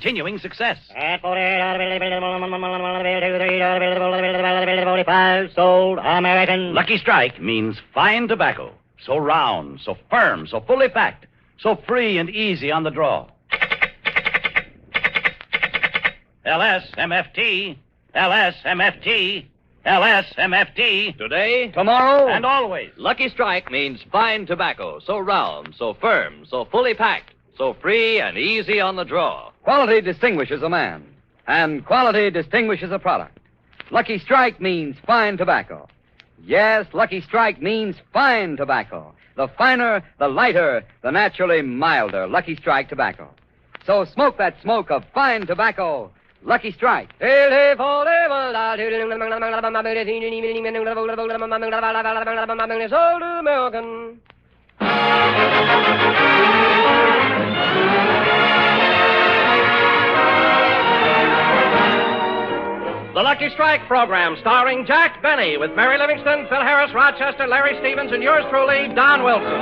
continuing success. Sold American. Lucky Strike means fine tobacco. So round, so firm, so fully packed, so free and easy on the draw. LSMFT, LSMFT, LSMFT. Today, tomorrow, And always. Lucky Strike means fine tobacco, so round, so firm, so fully packed, so free and easy on the draw. Quality distinguishes a man, and quality distinguishes a product. Lucky Strike means fine tobacco. Yes, Lucky Strike means fine tobacco. The finer, the lighter, the naturally milder Lucky Strike tobacco. So smoke that smoke of fine tobacco, Lucky Strike. Sold American. The Lucky Strike program, starring Jack Benny, with Mary Livingston, Phil Harris, Rochester, Larry Stevens, and yours truly, Don Wilson.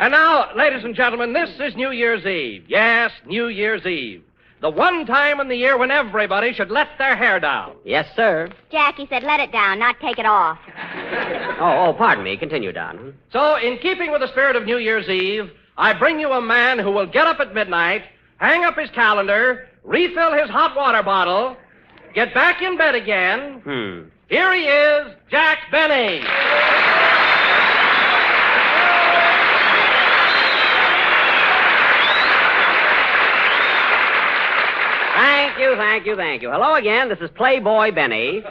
And now, ladies and gentlemen, this is New Year's Eve. Yes, New Year's Eve. The one time in the year when everybody should let their hair down. Yes, sir. Jackie said let it down, not take it off. Pardon me. Continue, Don. So, in keeping with the spirit of New Year's Eve, I bring you a man who will get up at midnight, hang up his calendar, refill his hot water bottle, get back in bed again. Here he is, Jack Benny. Thank you. Hello again. This is Playboy Benny,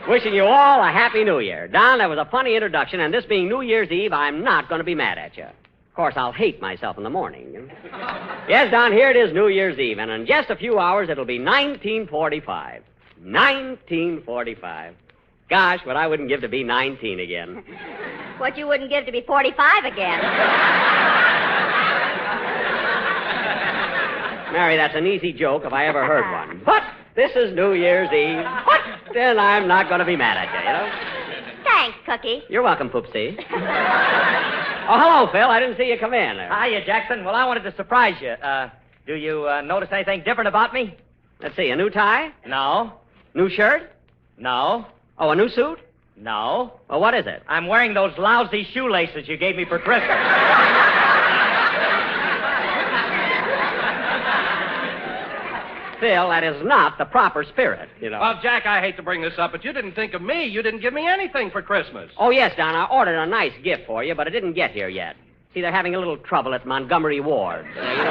wishing you all a happy New Year. Don, that was a funny introduction, and this being New Year's Eve, I'm not going to be mad at you. Of course, I'll hate myself in the morning. Yes, Don, here it is, New Year's Eve, and in just a few hours, it'll be 1945. 1945. Gosh, what I wouldn't give to be 19 again. What you wouldn't give to be 45 again. Mary, that's an easy joke if I ever heard one. But this is New Year's Eve. But then I'm not going to be mad at you, you know? Thanks, Cookie. You're welcome, Poopsie. Hello, Phil. I didn't see you come in. Hiya, Jackson. Well, I wanted to surprise you. Do you notice anything different about me? Let's see, a new tie? No. New shirt? No. Oh, a new suit? No. Well, what is it? I'm wearing those lousy shoelaces you gave me for Christmas. Phil, that is not the proper spirit, you know. Well, Jack, I hate to bring this up, but you didn't think of me. You didn't give me anything for Christmas. Oh, yes, Don, I ordered a nice gift for you, but it didn't get here yet. See, they're having a little trouble at Montgomery Ward. You know what I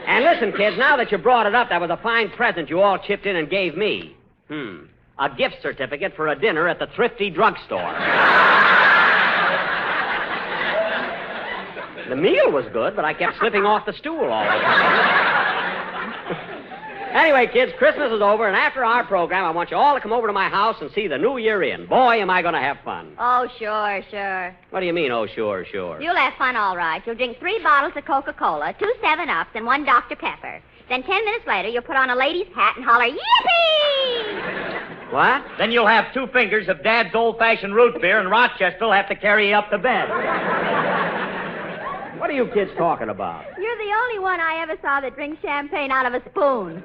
mean? And listen, kids, now that you brought it up, that was a fine present you all chipped in and gave me. A gift certificate for a dinner at the Thrifty Drugstore. The meal was good, but I kept slipping off the stool all the time. Anyway, kids, Christmas is over, and after our program, I want you all to come over to my house and see the New Year in. Boy, am I going to have fun. Oh, sure. What do you mean, oh, sure? You'll have fun, all right. You'll drink 3 bottles of Coca-Cola, 2 7-Ups, and 1 Dr. Pepper. Then 10 minutes later, you'll put on a lady's hat and holler, yippee! What? Then you'll have 2 fingers of Dad's old-fashioned root beer, and Rochester will have to carry you up to bed. What are you kids talking about? You're the only one I ever saw that drinks champagne out of a spoon.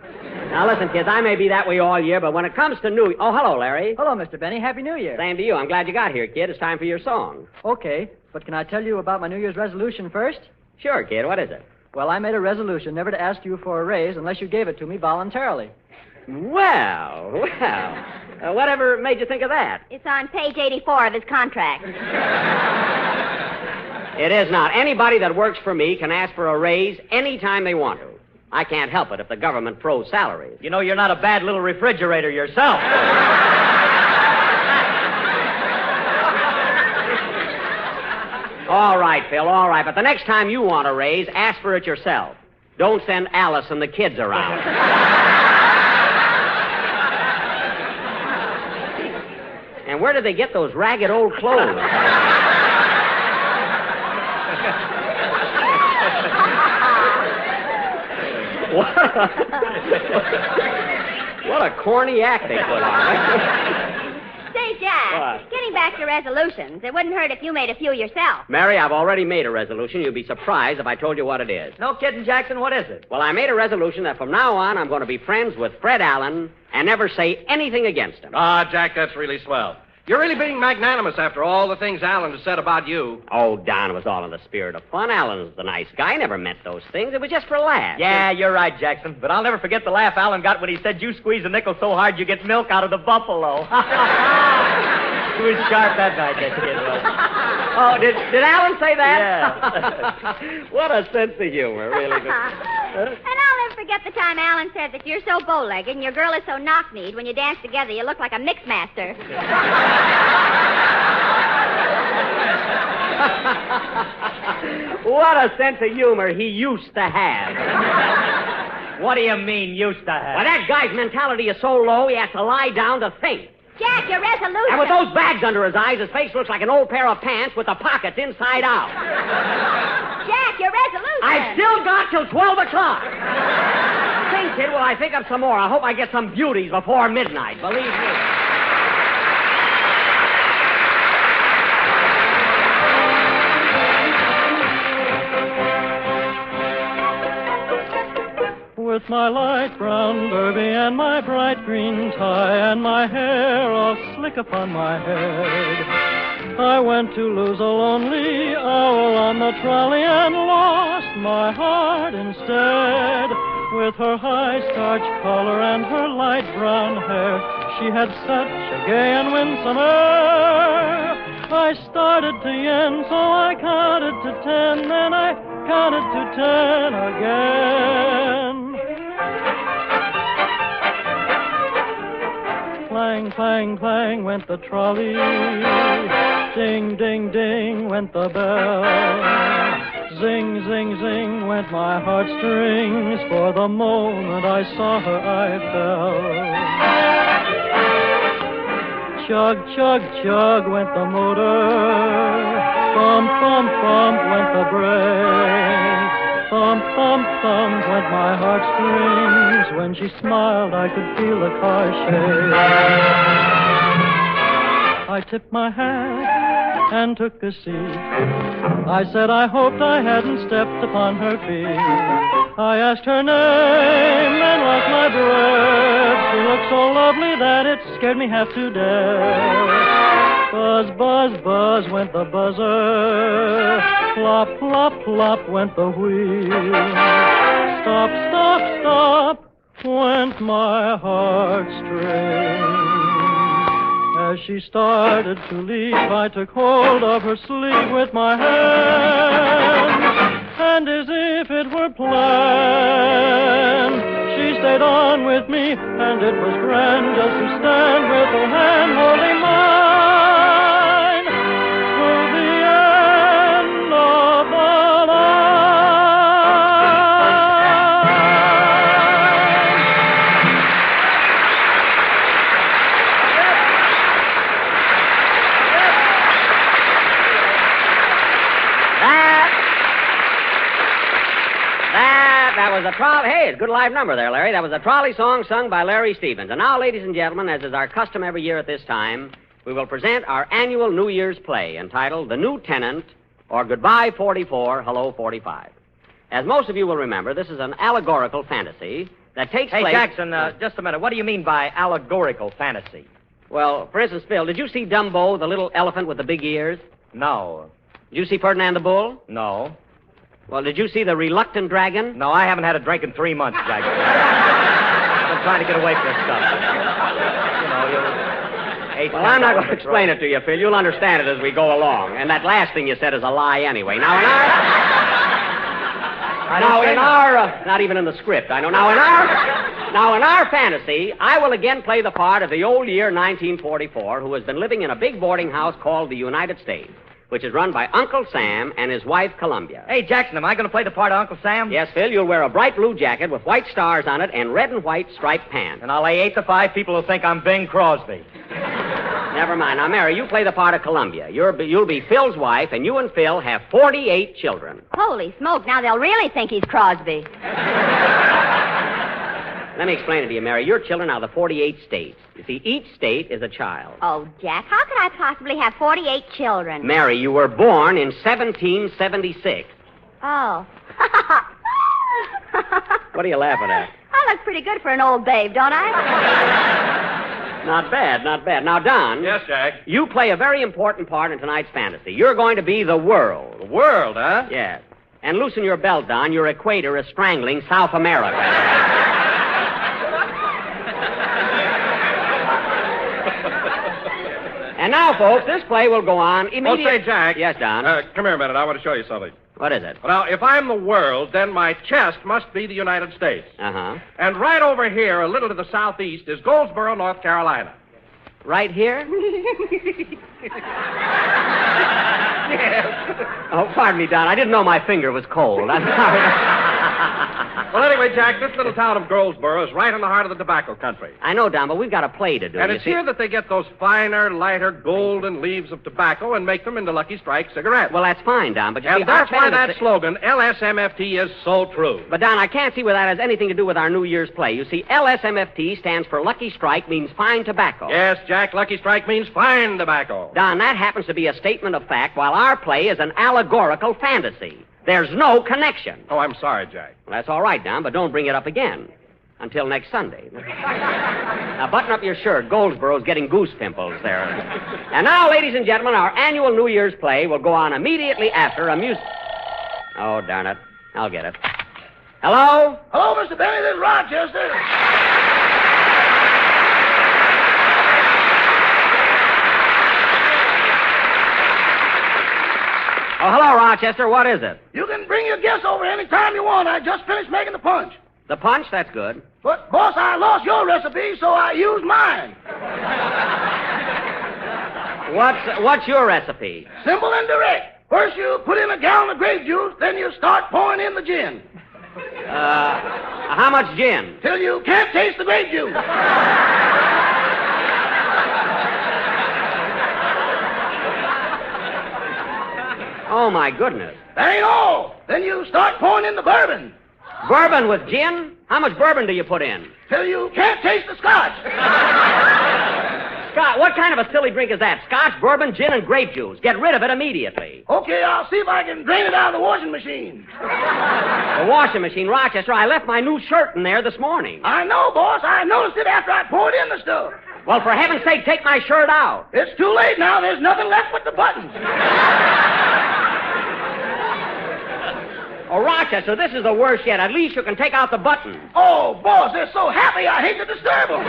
Now, listen, kids, I may be that way all year, but when it comes to New... Oh, hello, Larry. Hello, Mr. Benny. Happy New Year. Same to you. I'm glad you got here, kid. It's time for your song. Okay, but can I tell you about my New Year's resolution first? Sure, kid. What is it? Well, I made a resolution never to ask you for a raise unless you gave it to me voluntarily. Well. Whatever made you think of that? It's on page 84 of his contract. It is not. Anybody that works for me can ask for a raise any time they want to. I can't help it if the government froze salaries. You know, you're not a bad little refrigerator yourself. All right, Phil, all right. But the next time you want a raise, ask for it yourself. Don't send Alice and the kids around. And where did they get those ragged old clothes? What a corny act they put on. Say, Jack, What? getting back to resolutions, it wouldn't hurt if you made a few yourself. Mary, I've already made a resolution. You'd be surprised if I told you what it is. No kidding, Jackson. What is it? Well, I made a resolution that from now on I'm going to be friends with Fred Allen and never say anything against him. Ah, Jack, that's really swell. You're really being magnanimous after all the things Alan has said about you. Oh, Don, it was all in the spirit of fun. Alan's the nice guy. Never meant those things. It was just for laughs. Yeah, you're right, Jackson. But I'll never forget the laugh Alan got when he said you squeeze a nickel so hard you get milk out of the buffalo. He was sharp that night, that kid was. Oh, did Alan say that? Yeah. What a sense of humor, really. And I'll never forget the time Alan said that you're so bow-legged and your girl is so knock-kneed, when you dance together you look like a mixmaster. What a sense of humor he used to have. What do you mean, used to have? Well, that guy's mentality is so low he has to lie down to think. Jack, your resolution. And with those bags under his eyes, his face looks like an old pair of pants with the pockets inside out. Jack, your resolution. I've still got till 12 o'clock. Think, kid, will I think of some more? I hope I get some beauties before midnight. Believe me. With my light brown derby and my bright green tie and my hair all slick upon my head, I went to lose a lonely owl on the trolley and lost my heart instead. With her high starch collar and her light brown hair, she had such a gay and winsome air. I started to yen, so I counted to 10, then I counted to 10 again. Clang, clang, clang went the trolley. Ding, ding, ding went the bell. Zing, zing, zing went my heartstrings. For the moment I saw her, I fell. Chug, chug, chug went the motor. Bump, bump, bump went the brake. Thump, thump, thump went my heartstrings. When she smiled, I could feel the car shake. I tipped my hat and took a seat. I said I hoped I hadn't stepped upon her feet. I asked her name and lost my breath. She looked so lovely that it scared me half to death. Buzz, buzz, buzz went the buzzer. Plop, plop, plop went the wheel. Stop, stop, stop went my heartstrings. As she started to leave, I took hold of her sleeve with my hand. And as if it were planned, she stayed on with me, and it was grand just to stand with her hand holding mine through the end of the That was a trolley. Hey, it's a good live number there, Larry. That was a trolley song sung by Larry Stevens. And now, ladies and gentlemen, as is our custom every year at this time, we will present our annual New Year's play entitled The New Tenant, or Goodbye 44, Hello 45. As most of you will remember, this is an allegorical fantasy that takes place... Hey, Jackson, just a minute. What do you mean by allegorical fantasy? Well, for instance, Phil, did you see Dumbo, the little elephant with the big ears? No. Did you see Ferdinand the Bull? No. Well, did you see the Reluctant Dragon? No, I haven't had a drink in 3 months, Jackson. I've been trying to get away from this stuff. You know, Well, I'm not going to explain it to you, Phil. You'll understand it as we go along. And that last thing you said is a lie anyway. Now, in our... not even in the script, I know. Now, in our fantasy, I will again play the part of the old year 1944, who has been living in a big boarding house called the United States, which is run by Uncle Sam and his wife, Columbia. Hey, Jackson, am I going to play the part of Uncle Sam? Yes, Phil, you'll wear a bright blue jacket with white stars on it and red and white striped pants. And I'll lay 8 to 5 people who think I'm Bing Crosby. Never mind. Now, Mary, you play the part of Columbia. You'll be Phil's wife, and you and Phil have 48 children. Holy smoke, now they'll really think he's Crosby. Let me explain it to you, Mary. Your children are the 48 states. You see, each state is a child. Oh, Jack, how could I possibly have 48 children? Mary, you were born in 1776. Oh. What are you laughing at? I look pretty good for an old babe, don't I? Not bad, not bad. Now, Don. Yes, Jack. You play a very important part in tonight's fantasy. You're going to be the world. The world, huh? Yes. And loosen your belt, Don. Your equator is strangling South America. And now, folks, this play will go on immediately. Oh, say, Jack. Yes, Don. Come here a minute. I want to show you something. What is it? Now, if I'm the world, then my chest must be the United States. Uh-huh. And right over here, a little to the southeast, is Goldsboro, North Carolina. Right here? Yes. Oh, pardon me, Don. I didn't know my finger was cold. I'm sorry. Well, anyway, Jack, this little town of Goldsboro is right in the heart of the tobacco country. I know, Don, but we've got a play to do. And you it's see. here that they get those finer, lighter, golden leaves of tobacco and make them into Lucky Strike cigarettes. Well, that's fine, Don, but you see, and that's our why that fantasy- slogan, LSMFT, is so true. But, Don, I can't see where that has anything to do with our New Year's play. You see, LSMFT stands for Lucky Strike, means fine tobacco. Yes, Jack, Lucky Strike means fine tobacco. Don, that happens to be a statement of fact, while our play is an allegorical fantasy. There's no connection. Oh, I'm sorry, Jack. Well, that's all right, Don, but don't bring it up again. Until next Sunday. Now, button up your shirt. Goldsboro's getting goose pimples there. And now, ladies and gentlemen, our annual New Year's play will go on immediately after a music... Oh, darn it. I'll get it. Hello? Hello, Mr. Benny. This is Rochester. Oh, hello, Rochester. What is it? You can bring your guests over any time you want. I just finished making the punch. The punch? That's good. But, boss, I lost your recipe, so I used mine. What's your recipe? Simple and direct. First you put in a gallon of grape juice, then you start pouring in the gin. How much gin? Till you can't taste the grape juice. Oh, my goodness. That ain't all. Then you start pouring in the bourbon. Bourbon with gin? How much bourbon do you put in? Till you can't taste the scotch. Scotch? What kind of a silly drink is that? Scotch, bourbon, gin, and grape juice. Get rid of it immediately. Okay, I'll see if I can drain it out of the washing machine. The washing machine, Rochester. I left my new shirt in there this morning. I know, boss. I noticed it after I poured in the stuff. Well, for heaven's sake, take my shirt out. It's too late now. There's nothing left but the buttons. Oh, Rochester, this is the worst yet. At least you can take out the buttons. Oh, boss, they're so happy I hate to disturb them.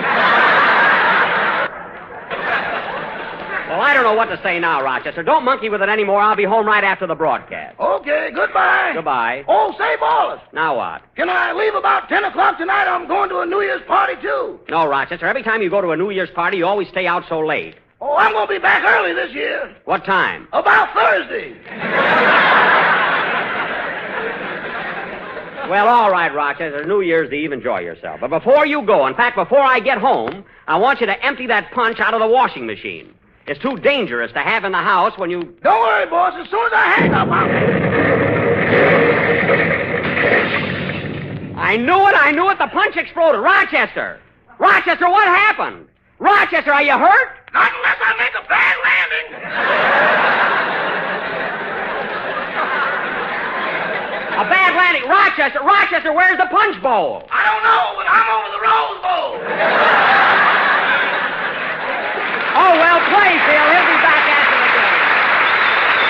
Well, I don't know what to say now, Rochester. Don't monkey with it anymore. I'll be home right after the broadcast. Okay, goodbye. Goodbye. Oh, say, boss, Now what? can I leave about 10 o'clock tonight? I'm going to a New Year's party, too. No, Rochester. Every time you go to a New Year's party, you always stay out so late. Oh, I'm going to be back early this year. What time? About Thursday. Well, all right, Rochester. New Year's Eve. Enjoy yourself. But before you go, in fact, before I get home, I want you to empty that punch out of the washing machine. It's too dangerous to have in the house when you... Don't worry, boss. As soon as I hang up, I knew it. The punch exploded. Rochester, what happened? Rochester, are you hurt? Not unless I make a bad landing. A bad landing. Rochester, where's the punch bowl? I don't know, but I'm over the Rose Bowl. Oh, well, play, Phil. He'll be back after the game.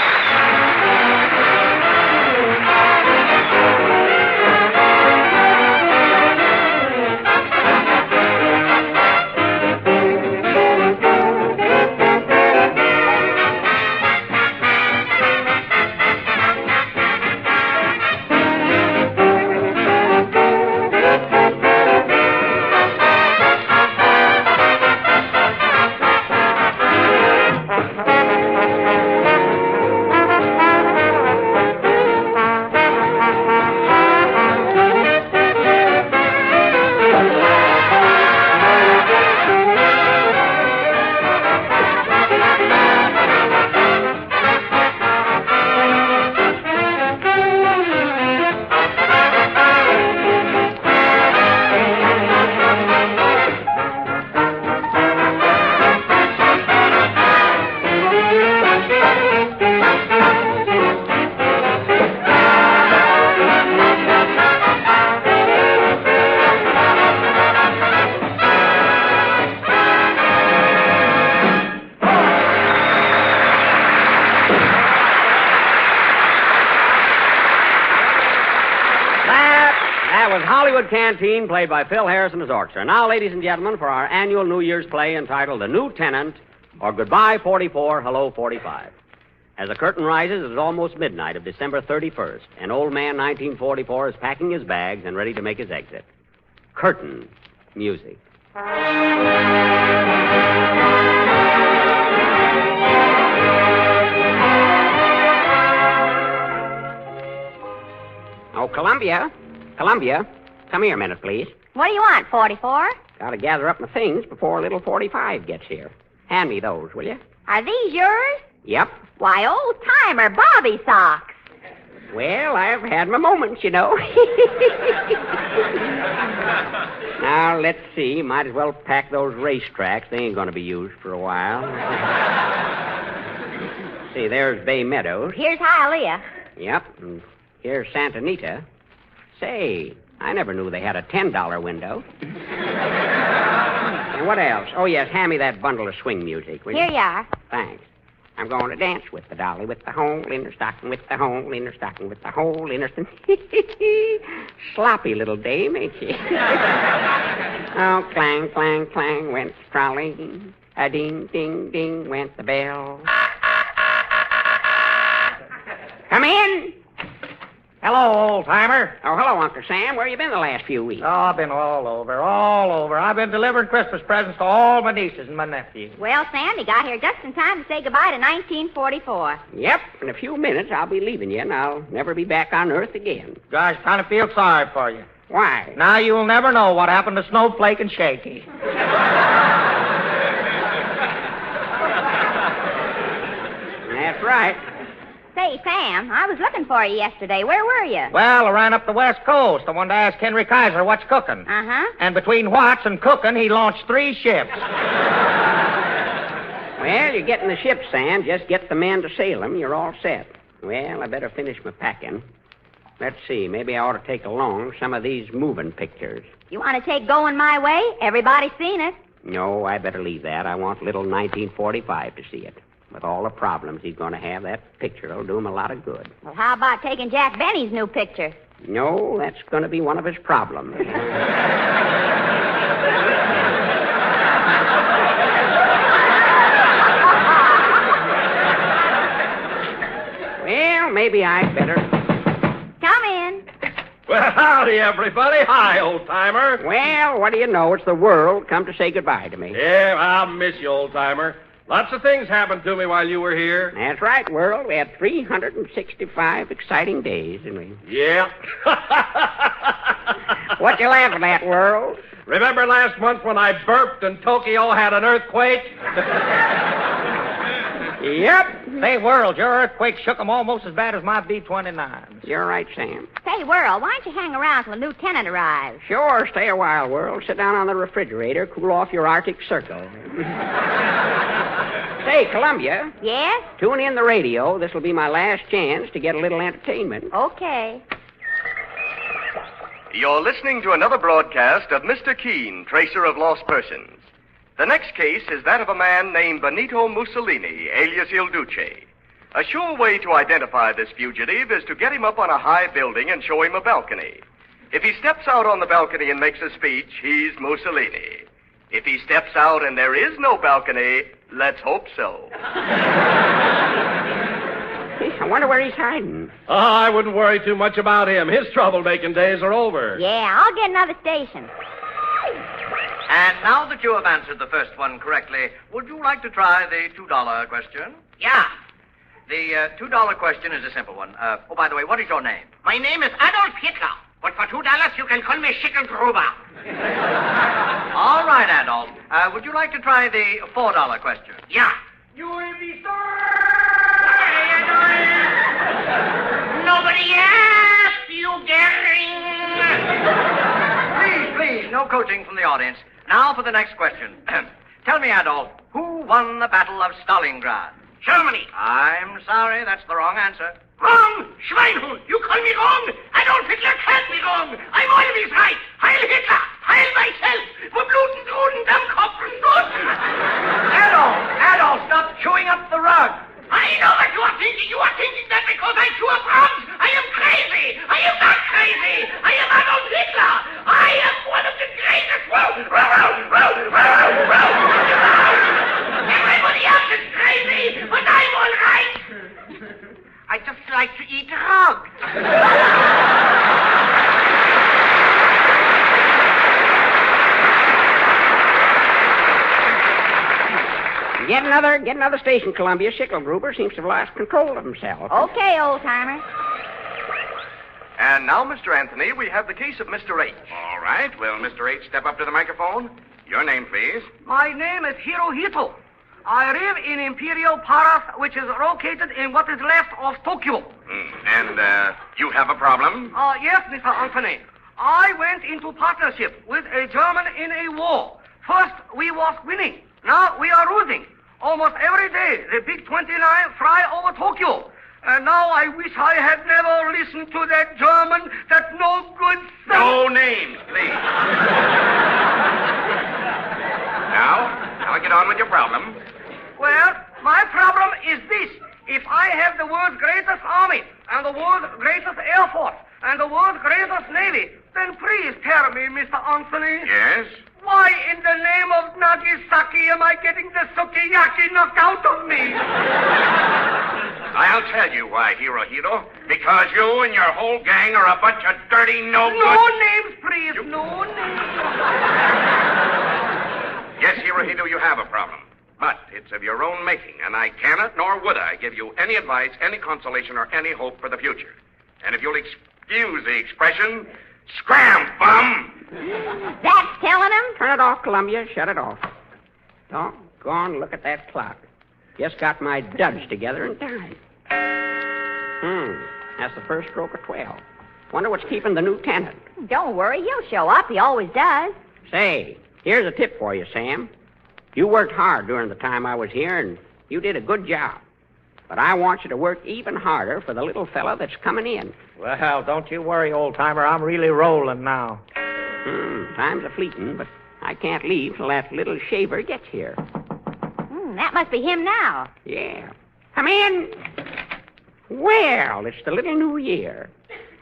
Hollywood Canteen, played by Phil Harris and his orchestra. Now, ladies and gentlemen, for our annual New Year's play entitled The New Tenant, or Goodbye 44, Hello 45. As the curtain rises, it is almost midnight of December 31st, and old man 1944 is packing his bags and ready to make his exit. Curtain music. Oh, Columbia, come here a minute, please. What do you want, 44? Gotta gather up my things before little 45 gets here. Hand me those, will you? Are these yours? Yep. Why, old-timer Bobby socks. Well, I've had my moments, you know. Now, let's see. Might as well pack those racetracks. They ain't going to be used for a while. See, there's Bay Meadows. Here's Hialeah. Yep. And here's Santa Anita. Say, I never knew they had a $10 window. And what else? Oh, yes, hand me that bundle of swing music, will you? Here you are. Thanks. I'm going to dance with the dolly, with the hole in her stocking, with the hole in her stocking, with the hole in her... Sloppy little dame, ain't she? Oh, clang, clang, clang, went the trolley. A ding, ding, ding, went the bell. Come in. Hello, old-timer. Oh, hello, Uncle Sam. Where you been the last few weeks? Oh, I've been all over. I've been delivering Christmas presents to all my nieces and my nephews. Well, Sam, you got here just in time to say goodbye to 1944. Yep. In a few minutes, I'll be leaving you, and I'll never be back on Earth again. Gosh, kind of feel sorry for you. Why? Now you'll never know what happened to Snowflake and Shaky. That's right. Say, Sam, I was looking for you yesterday. Where were you? Well, I ran up the West Coast. I wanted to ask Henry Kaiser what's cooking. Uh-huh. And between what's and cooking, he launched 3 ships. Well, you're getting the ship, Sam. Just get the men to sail them. You're all set. Well, I better finish my packing. Let's see. Maybe I ought to take along some of these moving pictures. You want to take Going My Way? Everybody's seen it. No, I better leave that. I want little 1945 to see it. With all the problems he's going to have, that picture will do him a lot of good. Well, how about taking Jack Benny's new picture? No, that's going to be one of his problems. Well, maybe I'd better... Come in. Well, howdy, everybody. Hi, old-timer. Well, what do you know? It's the world come to say goodbye to me. Yeah, I'll miss you, old-timer. Lots of things happened to me while you were here. That's right, world. We had 365 exciting days, didn't we? Yeah. What you laughing at, world? Remember last month when I burped and Tokyo had an earthquake? Yep. Say, world, your earthquake shook them almost as bad as my B-29s. You're right, Sam. Say, World, why don't you hang around till the new tenant arrives? Sure, stay a while, world. Sit down on the refrigerator, cool off your Arctic Circle. Say, Columbia. Yes? Tune in the radio. This will be my last chance to get a little entertainment. Okay. You're listening to another broadcast of Mr. Keene, Tracer of Lost Persons. The next case is that of a man named Benito Mussolini, alias Il Duce. A sure way to identify this fugitive is to get him up on a high building and show him a balcony. If he steps out on the balcony and makes a speech, he's Mussolini. If he steps out and there is no balcony, let's hope so. I wonder where he's hiding. Oh, I wouldn't worry too much about him. His troublemaking days are over. Yeah, I'll get another station. And now that you have answered the first one correctly, would you like to try the $2 question? Yeah. The $2 question is a simple one. Oh, by the way, what is your name? My name is Adolf Hitler, but for $2 you can call me Schickelgruber. All right, Adolf. Would you like to try the $4 question? Yeah. You will be Nobody asked you, Gering. Please, no coaching from the audience. Now for the next question. Tell me, Adolf, who won the Battle of Stalingrad? Germany. I'm sorry, that's the wrong answer. Wrong! Schweinhund! You call me wrong! Adolf Hitler can't be wrong! I'm always right! Heil Hitler! Heil myself! Verbluten, Druden, Dammkopf, und Nutten! Adolf, stop chewing up the rug! I know what you are thinking! You are thinking that because I chew up rugs, I am crazy! I am not crazy! I am Adolf Hitler! like to eat rug. Get another station, Columbia. Schickelgruber seems to have lost control of himself. Okay, old-timer. And now, Mr. Anthony, we have the case of Mr. H. All right. Will Mr. H step up to the microphone? Your name, please. My name is Hirohito. I live in Imperial Palace, which is located in what is left of Tokyo. And you have a problem? Yes, Mr. Anthony. I went into partnership with a German in a war. First, we was winning. Now we are losing. Almost every day, the big 29 fly over Tokyo. And now I wish I had never listened to that German, that no good son. No names, please. Now get on with your problem. Well, my problem is this. If I have the world's greatest army, and the world's greatest air force, and the world's greatest navy, then please tell me, Mr. Anthony. Yes? Why in the name of Nagasaki am I getting the sukiyaki knocked out of me? I'll tell you why, Hirohito. Because you and your whole gang are a bunch of dirty, no-good... No names, please. No names. Yes, Hirohito, you have a problem. But it's of your own making, and I cannot, nor would I, give you any advice, any consolation, or any hope for the future. And if you'll excuse the expression, scram, bum! That's telling him. Turn it off, Columbia. Shut it off. Doggone, look at that clock. Just got my duds together in time. That's the first stroke of 12. Wonder what's keeping the new tenant. Don't worry, he'll show up. He always does. Say, here's a tip for you, Sam. You worked hard during the time I was here, and you did a good job. But I want you to work even harder for the little fella that's coming in. Well, don't you worry, old-timer. I'm really rolling now. Time's a-fleeting, but I can't leave till that little shaver gets here. That must be him now. Yeah. Come in. Well, it's the little new year.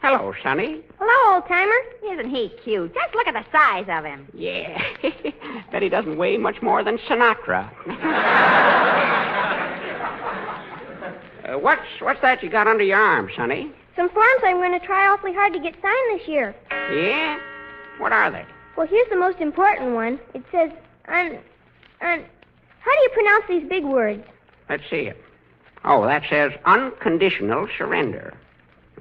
Hello, Sonny. Hello, old-timer. Isn't he cute? Just look at the size of him. Yeah. Bet he doesn't weigh much more than Sinatra. What's that you got under your arm, Sonny? Some forms I'm going to try awfully hard to get signed this year. Yeah? What are they? Well, here's the most important one. It says, how do you pronounce these big words? Let's see it. Oh, that says unconditional surrender.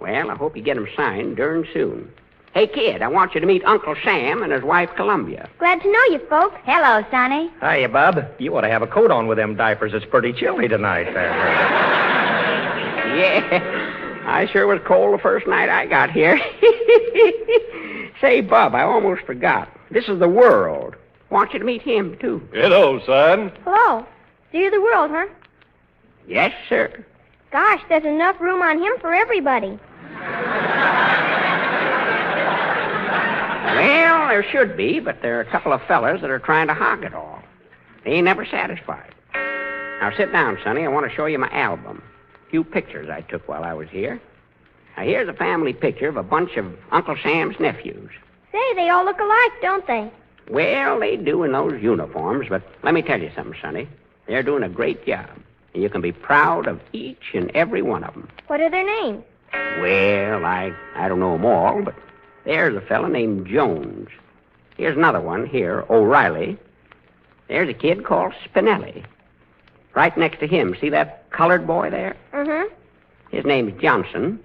Well, I hope you get them signed darn soon. Hey, kid, I want you to meet Uncle Sam and his wife, Columbia. Glad to know you, folks. Hello, Sonny. Hiya, Bub. You ought to have a coat on with them diapers. It's pretty chilly tonight. Yeah, I sure was cold the first night I got here. Say, Bub, I almost forgot. This is the World. Want you to meet him, too. Hello, son. Hello. So you're the World, huh? Yes, sir. Gosh, there's enough room on him for everybody. Well, there should be, but there are a couple of fellas that are trying to hog it all. They ain't never satisfied. Now, sit down, Sonny. I want to show you my album. A few pictures I took while I was here. Now, here's a family picture of a bunch of Uncle Sam's nephews. Say, they all look alike, don't they? Well, they do in those uniforms, but let me tell you something, Sonny. They're doing a great job, and you can be proud of each and every one of them. What are their names? Well, I don't know them all, but there's a fella named Jones. Here's another one here, O'Reilly. There's a kid called Spinelli. Right next to him, see that colored boy there? Mm-hmm. His name's Johnson.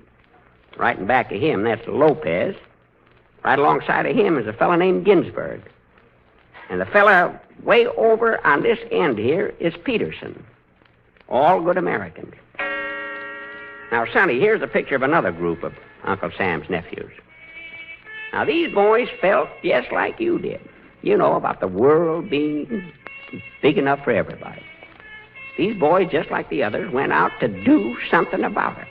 Right in back of him, that's Lopez. Right alongside of him is a fella named Ginsburg. And the fella way over on this end here is Peterson. All good Americans. Now, Sonny, here's a picture of another group of Uncle Sam's nephews. Now, these boys felt just like you did. You know, about the world being big enough for everybody. These boys, just like the others, went out to do something about it.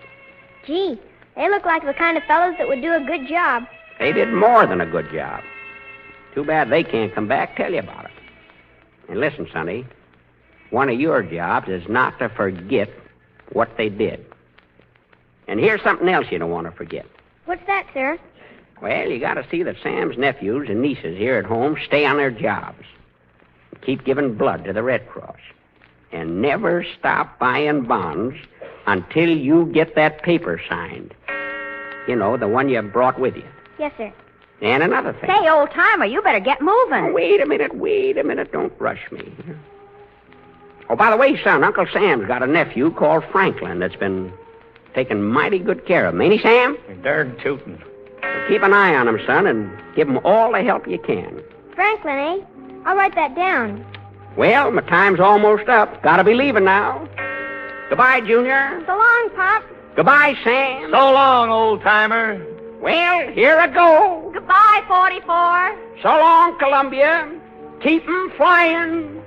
Gee, they look like the kind of fellows that would do a good job. They did more than a good job. Too bad they can't come back tell you about it. And listen, Sonny, one of your jobs is not to forget what they did. And here's something else you don't want to forget. What's that, sir? Well, you got to see that Sam's nephews and nieces here at home stay on their jobs. Keep giving blood to the Red Cross. And never stop buying bonds until you get that paper signed. You know, the one you brought with you. Yes, sir. And another thing. Say, old-timer, you better get moving. Oh, wait a minute. Don't rush me. Oh, by the way, son, Uncle Sam's got a nephew called Franklin that's been taking mighty good care of him. Ain't he, Sam? Darn tootin'. So keep an eye on him, son, and give him all the help you can. Franklin, eh? I'll write that down. Well, my time's almost up. Gotta be leaving now. Goodbye, Junior. So long, Pop. Goodbye, Sam. So long, old-timer. Well, here I go. Goodbye, 44. So long, Columbia. Keep 'em flying.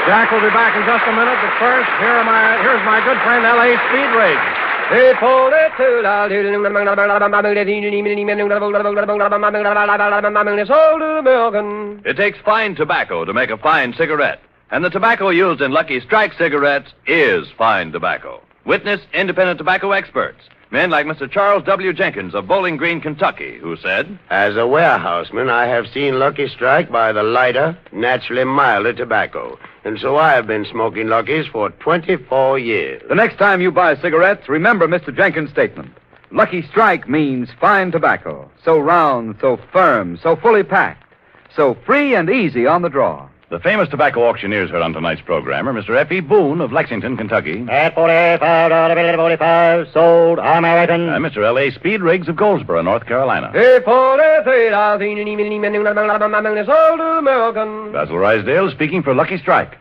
Jack will be back in just a minute, but first, here's my good friend L.A. Speed Rig. He pulled it to It takes fine tobacco to make a fine cigarette, and the tobacco used in Lucky Strike cigarettes is fine tobacco. Witness independent tobacco experts, men like Mr. Charles W. Jenkins of Bowling Green, Kentucky, who said, "As a warehouseman, I have seen Lucky Strike by the lighter, naturally milder tobacco. And so I have been smoking Lucky's for 24 years. The next time you buy cigarettes, remember Mr. Jenkins' statement. Lucky Strike means fine tobacco. So round, so firm, so fully packed. So free and easy on the draw. The famous tobacco auctioneers heard on tonight's program are Mr. F.E. Boone of Lexington, Kentucky. At $45, sold American. And Mr. L.A. Speed Riggs of Goldsboro, North Carolina. Basil Rysdale speaking for Lucky Strike.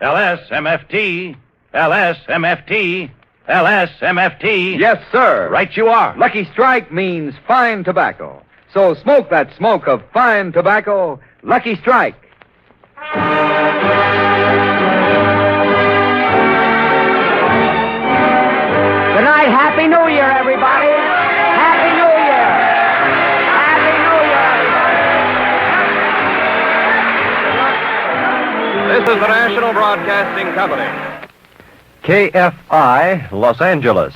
LSMFT, LSMFT, LSMFT. Yes, sir. Right you are. Lucky Strike means fine tobacco. So smoke that smoke of fine tobacco, Lucky Strike. Good night. Happy New Year, everybody. Happy New Year. Happy New Year, everybody. This is the National Broadcasting Company. KFI, Los Angeles.